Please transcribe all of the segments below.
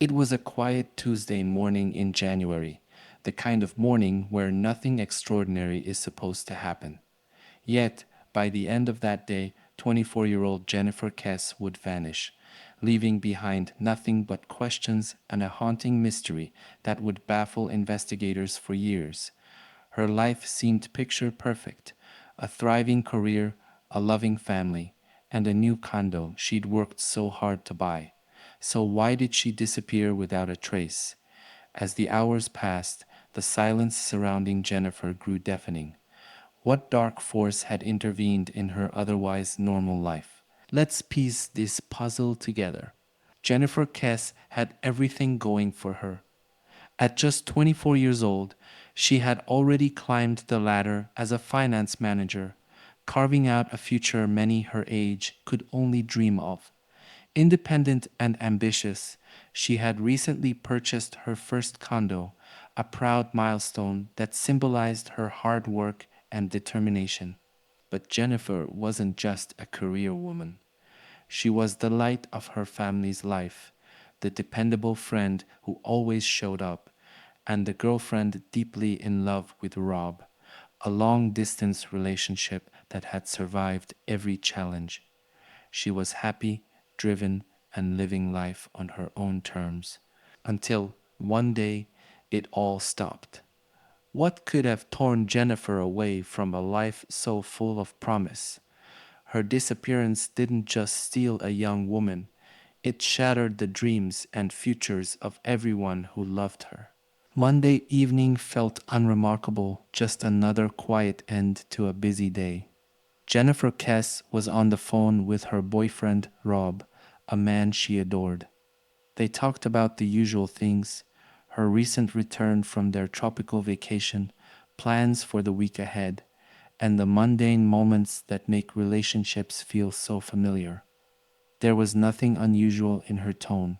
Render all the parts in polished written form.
It was a quiet Tuesday morning in January, the kind of morning where nothing extraordinary is supposed to happen. Yet, by the end of that day, 24-year-old Jennifer Kesse would vanish, leaving behind nothing but questions and a haunting mystery that would baffle investigators for years. Her life seemed picture perfect: a thriving career, a loving family, and a new condo she'd worked so hard to buy. So why did she disappear without a trace? As the hours passed, the silence surrounding Jennifer grew deafening. What dark force had intervened in her otherwise normal life? Let's piece this puzzle together. Jennifer Kesse had everything going for her. At just 24 years old, she had already climbed the ladder as a finance manager, carving out a future many her age could only dream of. Independent and ambitious, she had recently purchased her first condo, a proud milestone that symbolized her hard work and determination. But Jennifer wasn't just a career woman. She was the light of her family's life, the dependable friend who always showed up, and the girlfriend deeply in love with Rob, a long distance relationship that had survived every challenge. She was happy, driven, and living life on her own terms. Until one day, it all stopped. What could have torn Jennifer away from a life so full of promise? Her disappearance didn't just steal a young woman, it shattered the dreams and futures of everyone who loved her. Monday evening felt unremarkable, just another quiet end to a busy day. Jennifer Kesse was on the phone with her boyfriend, Rob, a man she adored. They talked about the usual things: her recent return from their tropical vacation, plans for the week ahead, and the mundane moments that make relationships feel so familiar. There was nothing unusual in her tone,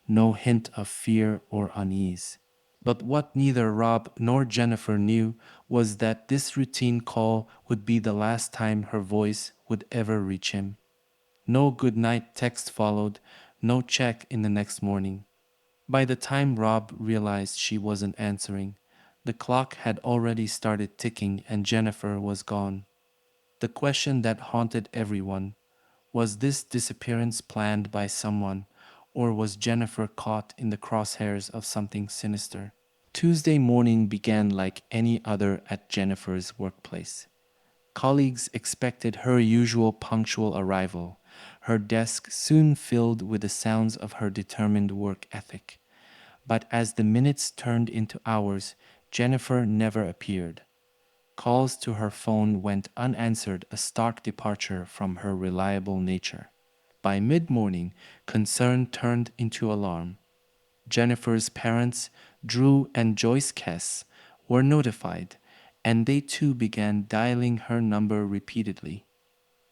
no hint of fear or unease. But what neither Rob nor Jennifer knew was that this routine call would be the last time her voice would ever reach him. No goodnight text followed, no check in the next morning. By the time Rob realized she wasn't answering, the clock had already started ticking and Jennifer was gone. The question that haunted everyone: was this disappearance planned by someone, or was Jennifer caught in the crosshairs of something sinister? Tuesday morning began like any other at Jennifer's workplace. Colleagues expected her usual punctual arrival, her desk soon filled with the sounds of her determined work ethic. But as the minutes turned into hours, Jennifer never appeared. Calls to her phone went unanswered, a stark departure from her reliable nature. By mid morning, concern turned into alarm. Jennifer's parents, Drew and Joyce Kesse, were notified, and they too began dialing her number repeatedly.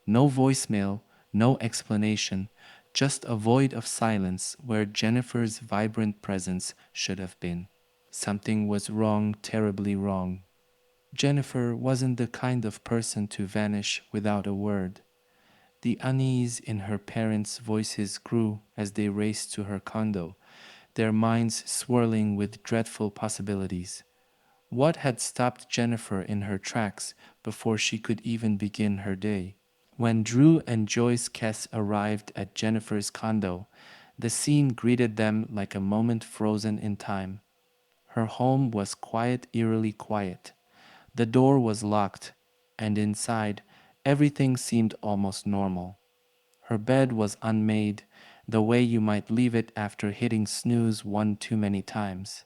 No voicemail, no explanation, just a void of silence where Jennifer's vibrant presence should have been. Something was wrong, terribly wrong. Jennifer wasn't the kind of person to vanish without a word. The unease in her parents' voices grew as they raced to her condo, their minds swirling with dreadful possibilities. What had stopped Jennifer in her tracks before she could even begin her day? When Drew and Joyce Kesse arrived at Jennifer's condo, the scene greeted them like a moment frozen in time. Her home was quiet, eerily quiet. The door was locked, and inside, everything seemed almost normal. Her bed was unmade, the way you might leave it after hitting snooze one too many times.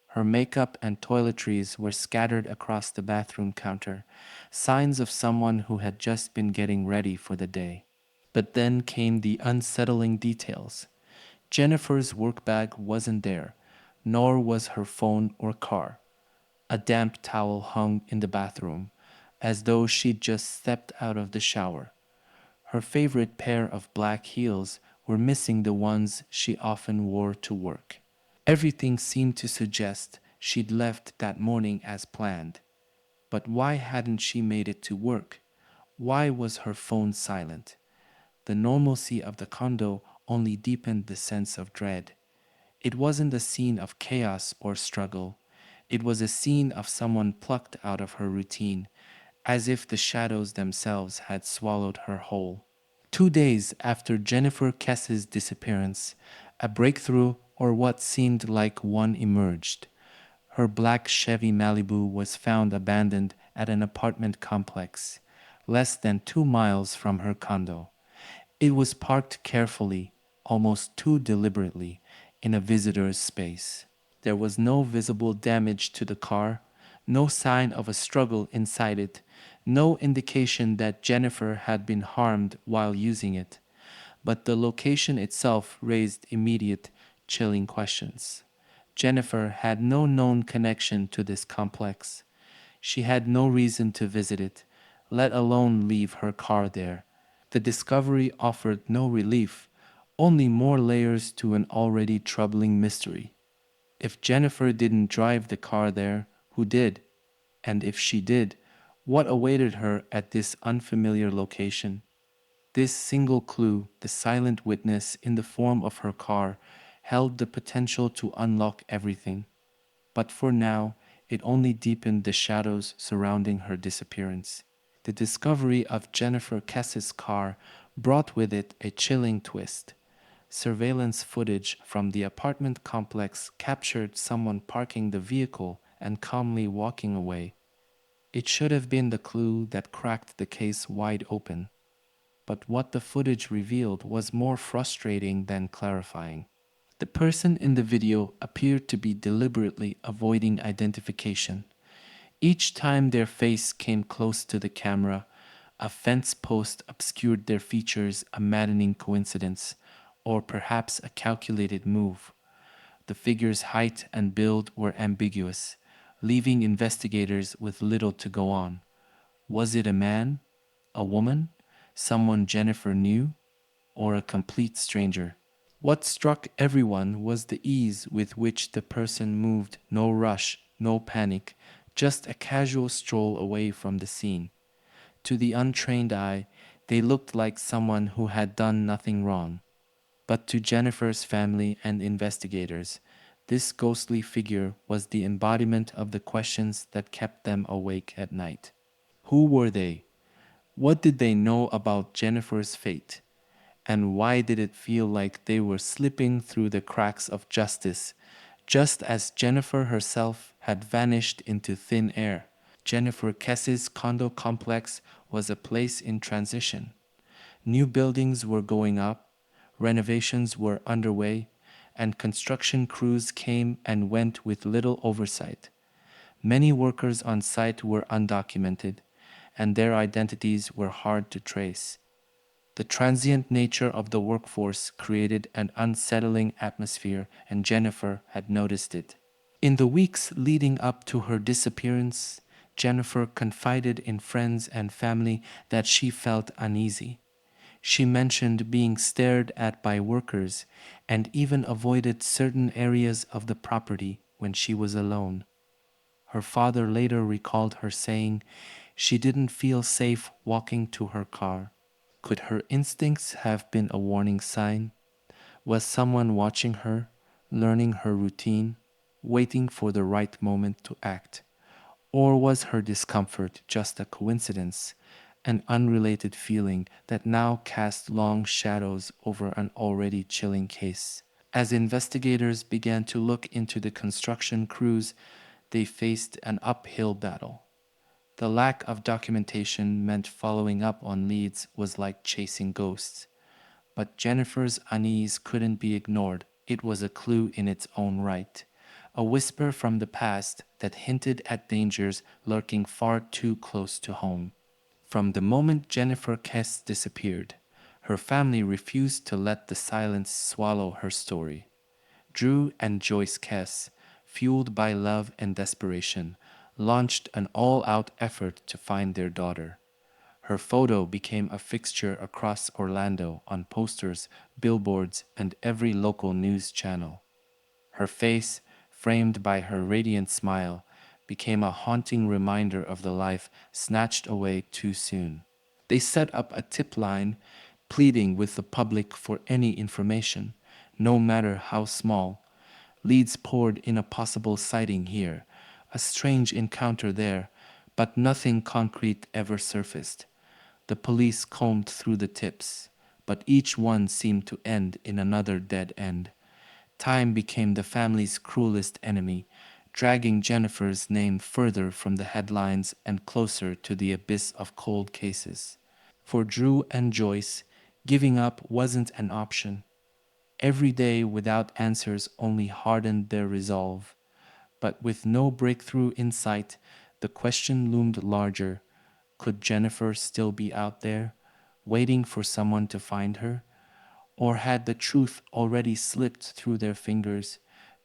Her makeup and toiletries were scattered across the bathroom counter, signs of someone who had just been getting ready for the day. But then came the unsettling details. Jennifer's work bag wasn't there, nor was her phone or car. A damp towel hung in the bathroom, as though she'd just stepped out of the shower. Her favorite pair of black heels were missing, the ones she often wore to work. Everything seemed to suggest she'd left that morning as planned. But why hadn't she made it to work? Why was her phone silent? The normalcy of the condo only deepened the sense of dread. It wasn't a scene of chaos or struggle. It was a scene of someone plucked out of her routine, as if the shadows themselves had swallowed her whole. 2 days after Jennifer Kesse's disappearance, a breakthrough, or what seemed like one, emerged. Her black Chevy Malibu was found abandoned at an apartment complex, less than 2 miles from her condo. It was parked carefully, almost too deliberately, in a visitor's space. There was no visible damage to the car, no sign of a struggle inside it, no indication that Jennifer had been harmed while using it. But the location itself raised immediate, chilling questions. Jennifer had no known connection to this complex. She had no reason to visit it, let alone leave her car there. The discovery offered no relief, only more layers to an already troubling mystery. If Jennifer didn't drive the car there, who did? And if she did, what awaited her at this unfamiliar location? This single clue, the silent witness in the form of her car, held the potential to unlock everything. But for now, it only deepened the shadows surrounding her disappearance. The discovery of Jennifer Kesse's car brought with it a chilling twist. Surveillance footage from the apartment complex captured someone parking the vehicle and calmly walking away. It should have been the clue that cracked the case wide open. But what the footage revealed was more frustrating than clarifying. The person in the video appeared to be deliberately avoiding identification. Each time their face came close to the camera, a fence post obscured their features, a maddening coincidence, or perhaps a calculated move. The figure's height and build were ambiguous, leaving investigators with little to go on. Was it a man? A woman? Someone Jennifer knew? Or a complete stranger? What struck everyone was the ease with which the person moved, no rush, no panic, just a casual stroll away from the scene. To the untrained eye, they looked like someone who had done nothing wrong. But to Jennifer's family and investigators, this ghostly figure was the embodiment of the questions that kept them awake at night. Who were they? What did they know about Jennifer's fate? And why did it feel like they were slipping through the cracks of justice, just as Jennifer herself had vanished into thin air? Jennifer Kesse's condo complex was a place in transition. New buildings were going up, renovations were underway, and construction crews came and went with little oversight. Many workers on site were undocumented, and their identities were hard to trace. The transient nature of the workforce created an unsettling atmosphere, and Jennifer had noticed it. In the weeks leading up to her disappearance, Jennifer confided in friends and family that she felt uneasy. She mentioned being stared at by workers and even avoided certain areas of the property when she was alone. Her father later recalled her saying she didn't feel safe walking to her car. Could her instincts have been a warning sign? Was someone watching her, learning her routine, waiting for the right moment to act? Or was her discomfort just a coincidence, an unrelated feeling that now cast long shadows over an already chilling case? As investigators began to look into the construction crews, they faced an uphill battle. The lack of documentation meant following up on leads was like chasing ghosts. But Jennifer's unease couldn't be ignored. It was a clue in its own right. A whisper from the past that hinted at dangers lurking far too close to home. From the moment Jennifer Kesse disappeared, her family refused to let the silence swallow her story. Drew and Joyce Kesse, fueled by love and desperation, launched an all-out effort to find their daughter. Her photo became a fixture across Orlando on posters, billboards, and every local news channel. Her face, framed by her radiant smile, became a haunting reminder of the life snatched away too soon. They set up a tip line, pleading with the public for any information, no matter how small. Leads poured in a possible sighting here, a strange encounter there, but nothing concrete ever surfaced. The police combed through the tips, but each one seemed to end in another dead end. Time became the family's cruelest enemy, dragging Jennifer's name further from the headlines and closer to the abyss of cold cases. For Drew and Joyce, giving up wasn't an option. Every day without answers only hardened their resolve. But with no breakthrough in sight, the question loomed larger. Could Jennifer still be out there, waiting for someone to find her? Or had the truth already slipped through their fingers,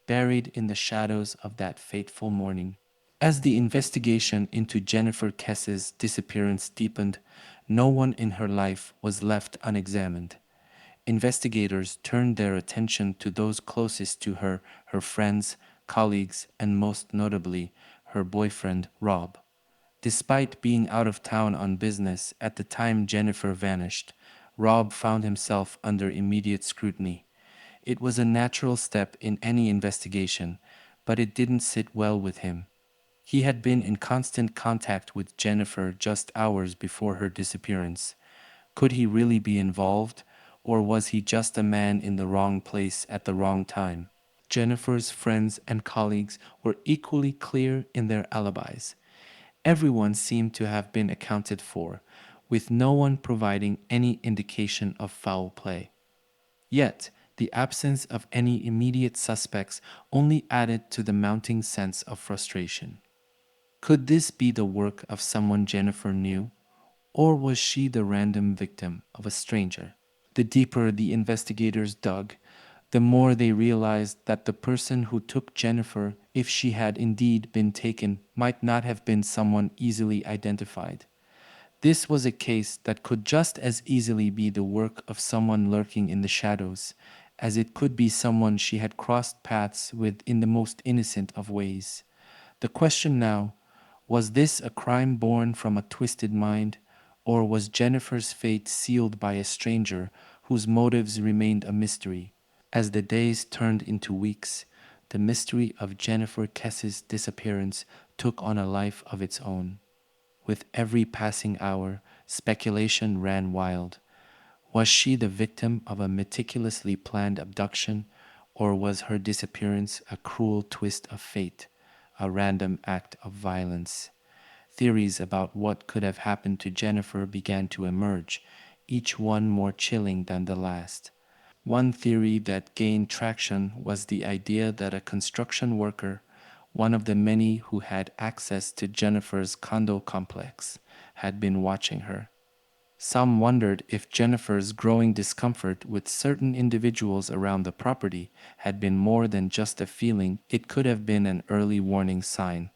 buried in the shadows of that fateful morning? As the investigation into Jennifer Kesse's disappearance deepened, no one in her life was left unexamined. Investigators turned their attention to those closest to her, her friends, colleagues, and most notably, her boyfriend, Rob. Despite being out of town on business at the time Jennifer vanished, Rob found himself under immediate scrutiny. It was a natural step in any investigation, but it didn't sit well with him. He had been in constant contact with Jennifer just hours before her disappearance. Could he really be involved, or was he just a man in the wrong place at the wrong time? Jennifer's friends and colleagues were equally clear in their alibis. Everyone seemed to have been accounted for, with no one providing any indication of foul play. Yet, the absence of any immediate suspects only added to the mounting sense of frustration. Could this be the work of someone Jennifer knew, or was she the random victim of a stranger? The deeper the investigators dug, the more they realized that the person who took Jennifer, if she had indeed been taken, might not have been someone easily identified. This was a case that could just as easily be the work of someone lurking in the shadows, as it could be someone she had crossed paths with in the most innocent of ways. The question now, was this a crime born from a twisted mind, or was Jennifer's fate sealed by a stranger whose motives remained a mystery? As the days turned into weeks, the mystery of Jennifer Kesse's disappearance took on a life of its own. With every passing hour, speculation ran wild. Was she the victim of a meticulously planned abduction, or was her disappearance a cruel twist of fate, a random act of violence? Theories about what could have happened to Jennifer began to emerge, each one more chilling than the last. One theory that gained traction was the idea that a construction worker, one of the many who had access to Jennifer's condo complex, had been watching her. Some wondered if Jennifer's growing discomfort with certain individuals around the property had been more than just a feeling; it could have been an early warning sign.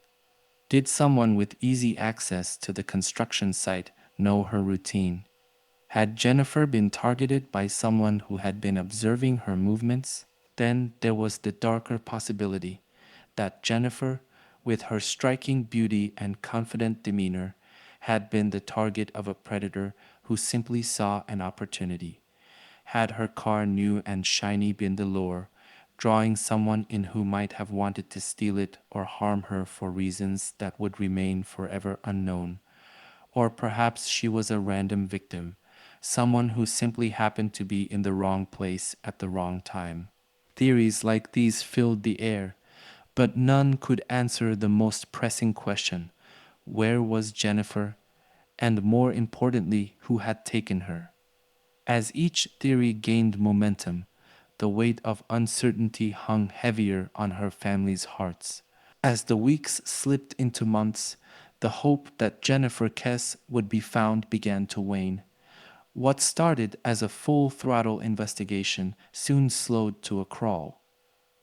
Did someone with easy access to the construction site know her routine? Had Jennifer been targeted by someone who had been observing her movements? Then there was the darker possibility that Jennifer, with her striking beauty and confident demeanor, had been the target of a predator who simply saw an opportunity. Had her car new and shiny been the lure, drawing someone in who might have wanted to steal it or harm her for reasons that would remain forever unknown? Or perhaps she was a random victim, someone who simply happened to be in the wrong place at the wrong time. Theories like these filled the air, but none could answer the most pressing question: where was Jennifer? And more importantly, who had taken her? As each theory gained momentum, the weight of uncertainty hung heavier on her family's hearts. As the weeks slipped into months, the hope that Jennifer Kesse would be found began to wane. What started as a full throttle investigation soon slowed to a crawl.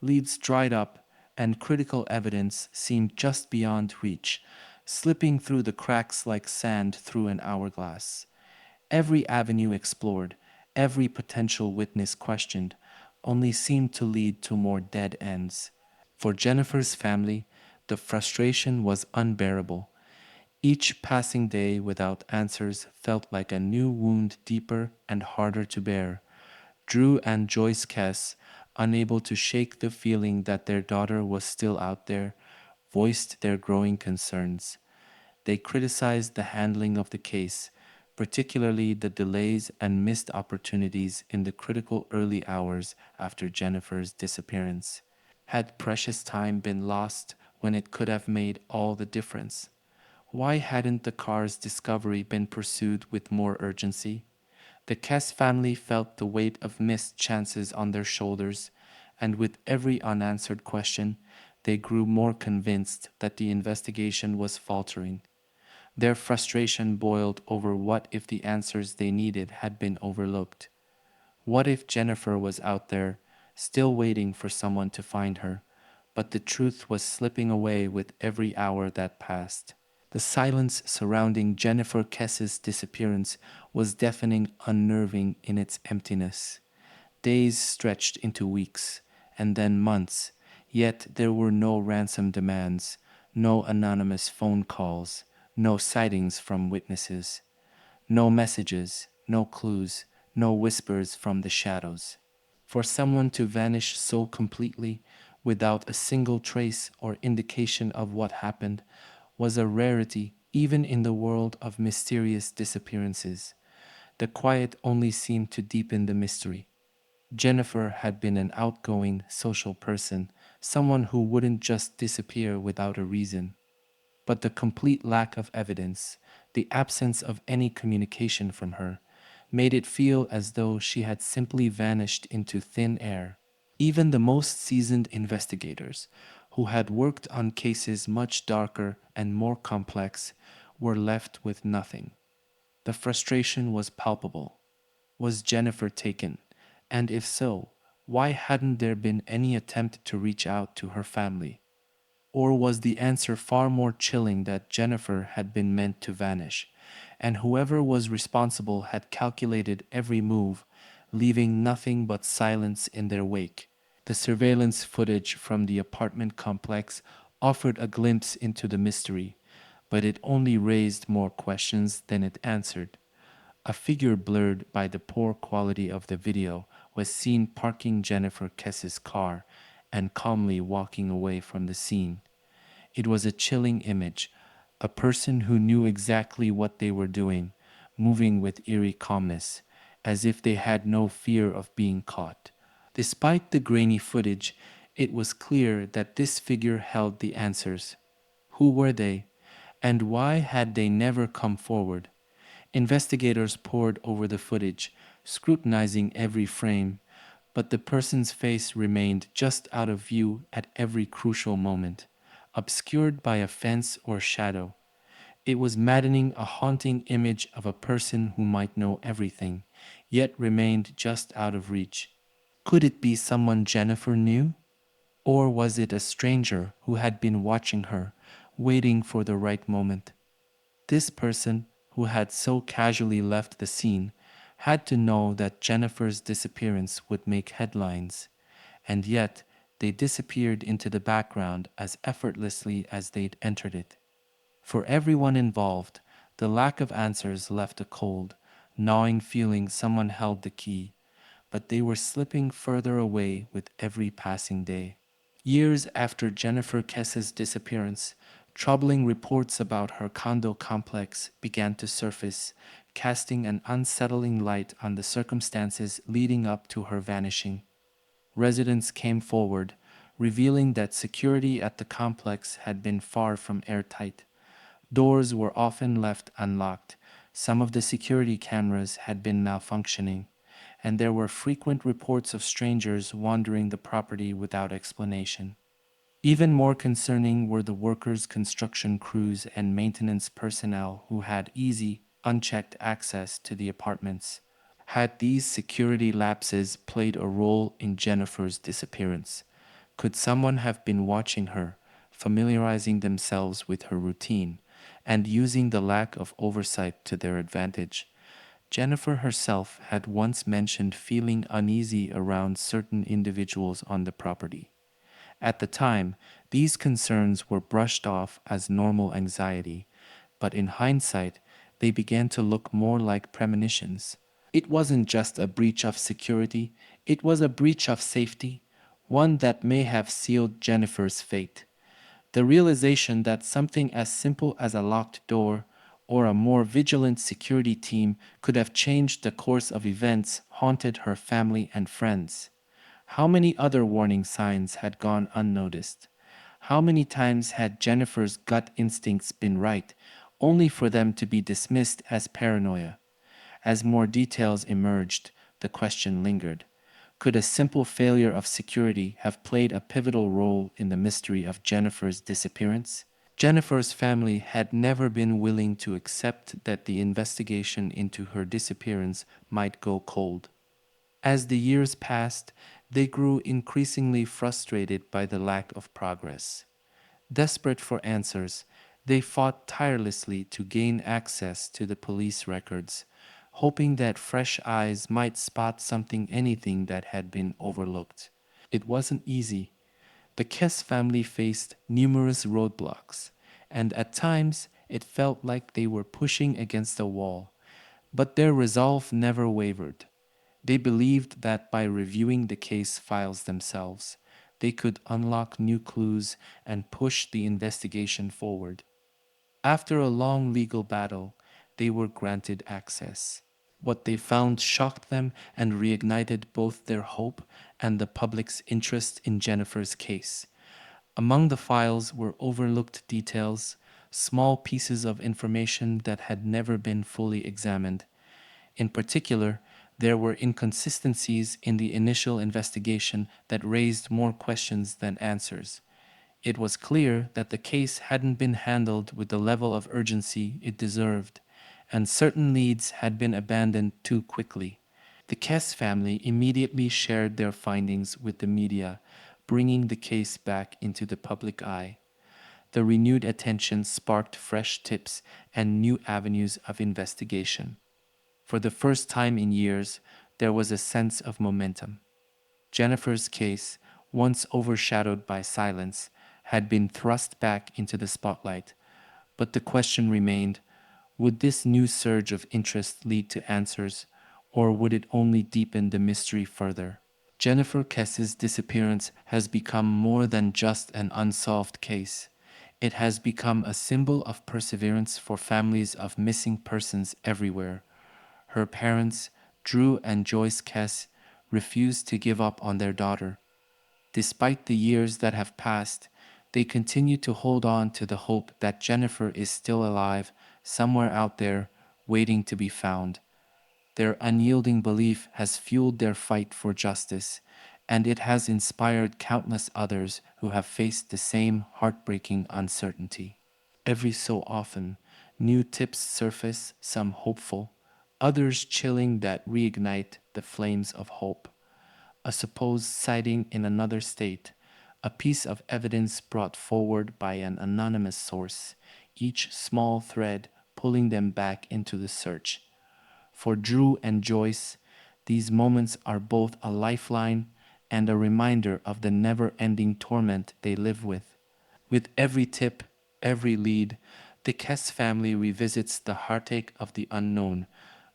Leads dried up, and critical evidence seemed just beyond reach, slipping through the cracks like sand through an hourglass. Every avenue explored, every potential witness questioned, only seemed to lead to more dead ends. For Jennifer's family, the frustration was unbearable. Each passing day without answers felt like a new wound, deeper and harder to bear. Drew and Joyce Kesse, unable to shake the feeling that their daughter was still out there, voiced their growing concerns. They criticized the handling of the case, particularly the delays and missed opportunities in the critical early hours after Jennifer's disappearance. Had precious time been lost when it could have made all the difference? Why hadn't the car's discovery been pursued with more urgency? The Kess family felt the weight of missed chances on their shoulders, and with every unanswered question, they grew more convinced that the investigation was faltering. Their frustration boiled over what if the answers they needed had been overlooked. What if Jennifer was out there, still waiting for someone to find her, but the truth was slipping away with every hour that passed? The silence surrounding Jennifer Kesse's disappearance was deafening, unnerving in its emptiness. Days stretched into weeks, and then months, yet there were no ransom demands, no anonymous phone calls, no sightings from witnesses, no messages, no clues, no whispers from the shadows. For someone to vanish so completely, without a single trace or indication of what happened, was a rarity even in the world of mysterious disappearances. The quiet only seemed to deepen the mystery. Jennifer had been an outgoing, social person, someone who wouldn't just disappear without a reason. But the complete lack of evidence, the absence of any communication from her, made it feel as though she had simply vanished into thin air. Even the most seasoned investigators, who had worked on cases much darker and more complex, were left with nothing. The frustration was palpable. Was Jennifer taken? And if so, why hadn't there been any attempt to reach out to her family? Or was the answer far more chilling that Jennifer had been meant to vanish, and whoever was responsible had calculated every move, leaving nothing but silence in their wake? The surveillance footage from the apartment complex offered a glimpse into the mystery, but it only raised more questions than it answered. A figure blurred by the poor quality of the video was seen parking Jennifer Kesse's car and calmly walking away from the scene. It was a chilling image, a person who knew exactly what they were doing, moving with eerie calmness, as if they had no fear of being caught. Despite the grainy footage, it was clear that this figure held the answers. Who were they? And why had they never come forward? Investigators pored over the footage, scrutinizing every frame, but the person's face remained just out of view at every crucial moment, obscured by a fence or shadow. It was maddening, a haunting image of a person who might know everything, yet remained just out of reach. Could it be someone Jennifer knew? Or was it a stranger who had been watching her, waiting for the right moment? This person, who had so casually left the scene, had to know that Jennifer's disappearance would make headlines, and yet they disappeared into the background as effortlessly as they'd entered it. For everyone involved, the lack of answers left a cold, gnawing feeling someone held the key, but they were slipping further away with every passing day. Years after Jennifer Kesse's disappearance, troubling reports about her condo complex began to surface, casting an unsettling light on the circumstances leading up to her vanishing. Residents came forward, revealing that security at the complex had been far from airtight. Doors were often left unlocked, some of the security cameras had been malfunctioning, and there were frequent reports of strangers wandering the property without explanation. Even more concerning were the workers, construction crews, and maintenance personnel who had easy, unchecked access to the apartments. Had these security lapses played a role in Jennifer's disappearance? Could someone have been watching her, familiarizing themselves with her routine, and using the lack of oversight to their advantage? Jennifer herself had once mentioned feeling uneasy around certain individuals on the property. At the time, these concerns were brushed off as normal anxiety, but in hindsight, they began to look more like premonitions. It wasn't just a breach of security, it was a breach of safety, one that may have sealed Jennifer's fate. The realization that something as simple as a locked door or a more vigilant security team could have changed the course of events haunted her family and friends. How many other warning signs had gone unnoticed? How many times had Jennifer's gut instincts been right, only for them to be dismissed as paranoia? As more details emerged, the question lingered. Could a simple failure of security have played a pivotal role in the mystery of Jennifer's disappearance? Jennifer's family had never been willing to accept that the investigation into her disappearance might go cold. As the years passed, they grew increasingly frustrated by the lack of progress. Desperate for answers, they fought tirelessly to gain access to the police records, hoping that fresh eyes might spot anything that had been overlooked. It wasn't easy. The Kesse family faced numerous roadblocks, and at times it felt like they were pushing against a wall. But their resolve never wavered. They believed that by reviewing the case files themselves, they could unlock new clues and push the investigation forward. After a long legal battle, they were granted access. What they found shocked them and reignited both their hope and the public's interest in Jennifer's case. Among the files were overlooked details, small pieces of information that had never been fully examined. In particular, there were inconsistencies in the initial investigation that raised more questions than answers. It was clear that the case hadn't been handled with the level of urgency it deserved, and certain leads had been abandoned too quickly. The Kess family immediately shared their findings with the media, bringing the case back into the public eye. The renewed attention sparked fresh tips and new avenues of investigation. For the first time in years, there was a sense of momentum. Jennifer's case, once overshadowed by silence, had been thrust back into the spotlight, but the question remained, would this new surge of interest lead to answers, or would it only deepen the mystery further? Jennifer Kesse's disappearance has become more than just an unsolved case. It has become a symbol of perseverance for families of missing persons everywhere. Her parents, Drew and Joyce Kesse, refused to give up on their daughter. Despite the years that have passed, they continue to hold on to the hope that Jennifer is still alive, somewhere out there, waiting to be found. Their unyielding belief has fueled their fight for justice, and it has inspired countless others who have faced the same heartbreaking uncertainty. Every so often, new tips surface, some hopeful, others chilling that reignite the flames of hope. A supposed sighting in another state, a piece of evidence brought forward by an anonymous source, each small thread pulling them back into the search. For Drew and Joyce, these moments are both a lifeline and a reminder of the never ending torment they live with. With every tip, every lead, the Kess family revisits the heartache of the unknown,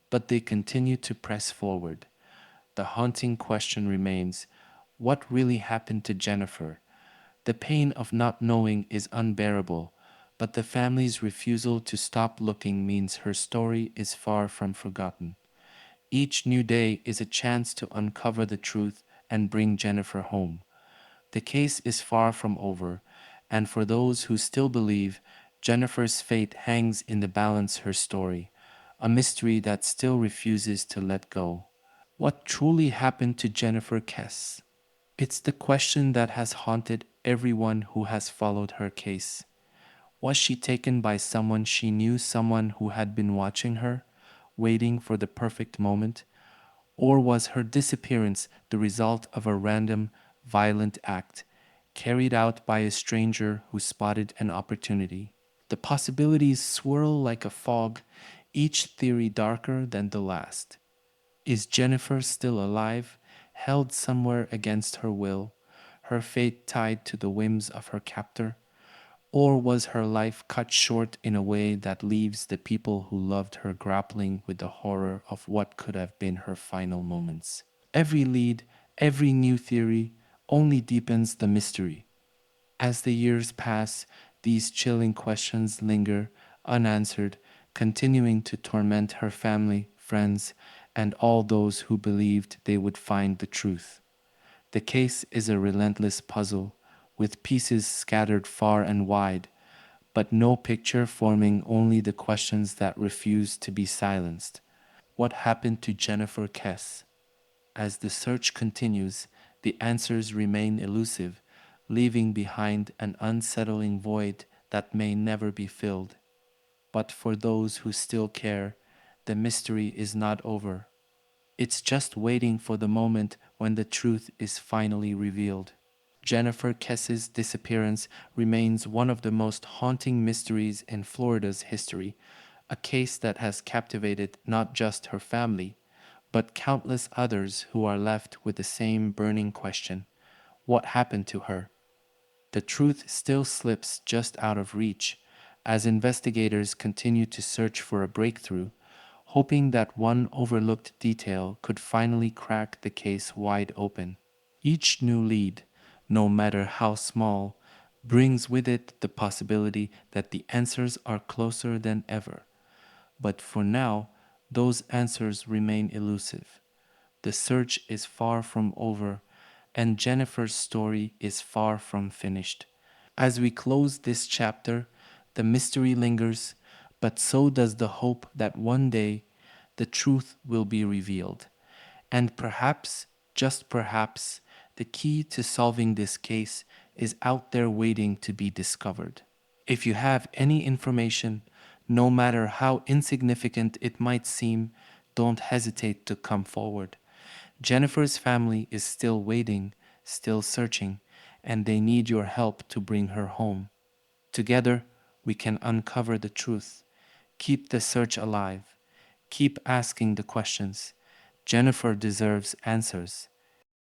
but they continue to press forward. The haunting question remains, what really happened to Jennifer? The pain of not knowing is unbearable, but the family's refusal to stop looking means her story is far from forgotten. Each new day is a chance to uncover the truth and bring Jennifer home. The case is far from over, and for those who still believe, Jennifer's fate hangs in the balance her story, a mystery that still refuses to let go. What truly happened to Jennifer Kess? It's the question that has haunted everyone who has followed her case. Was she taken by someone she knew, someone who had been watching her, waiting for the perfect moment? Or was her disappearance the result of a random, violent act carried out by a stranger who spotted an opportunity? The possibilities swirl like a fog, each theory darker than the last. Is Jennifer still alive, held somewhere against her will, her fate tied to the whims of her captor? Or was her life cut short in a way that leaves the people who loved her grappling with the horror of what could have been her final moments? Every lead, every new theory only deepens the mystery. As the years pass, these chilling questions linger unanswered, continuing to torment her family, friends, and all those who believed they would find the truth. The case is a relentless puzzle, with pieces scattered far and wide, but no picture forming, only the questions that refuse to be silenced. What happened to Jennifer Kesse? As the search continues, the answers remain elusive, leaving behind an unsettling void that may never be filled. But for those who still care, the mystery is not over. It's just waiting for the moment when the truth is finally revealed. Jennifer Kesse's disappearance remains one of the most haunting mysteries in Florida's history, a case that has captivated not just her family, but countless others who are left with the same burning question: what happened to her? The truth still slips just out of reach as investigators continue to search for a breakthrough, hoping that one overlooked detail could finally crack the case wide open. Each new lead, no matter how small, brings with it the possibility that the answers are closer than ever. But for now, those answers remain elusive. The search is far from over, and Jennifer's story is far from finished. As we close this chapter, the mystery lingers, but so does the hope that one day the truth will be revealed. And perhaps, just perhaps, the key to solving this case is out there waiting to be discovered. If you have any information, no matter how insignificant it might seem, don't hesitate to come forward. Jennifer's family is still waiting, still searching, and they need your help to bring her home. Together, we can uncover the truth, keep the search alive, keep asking the questions. Jennifer deserves answers,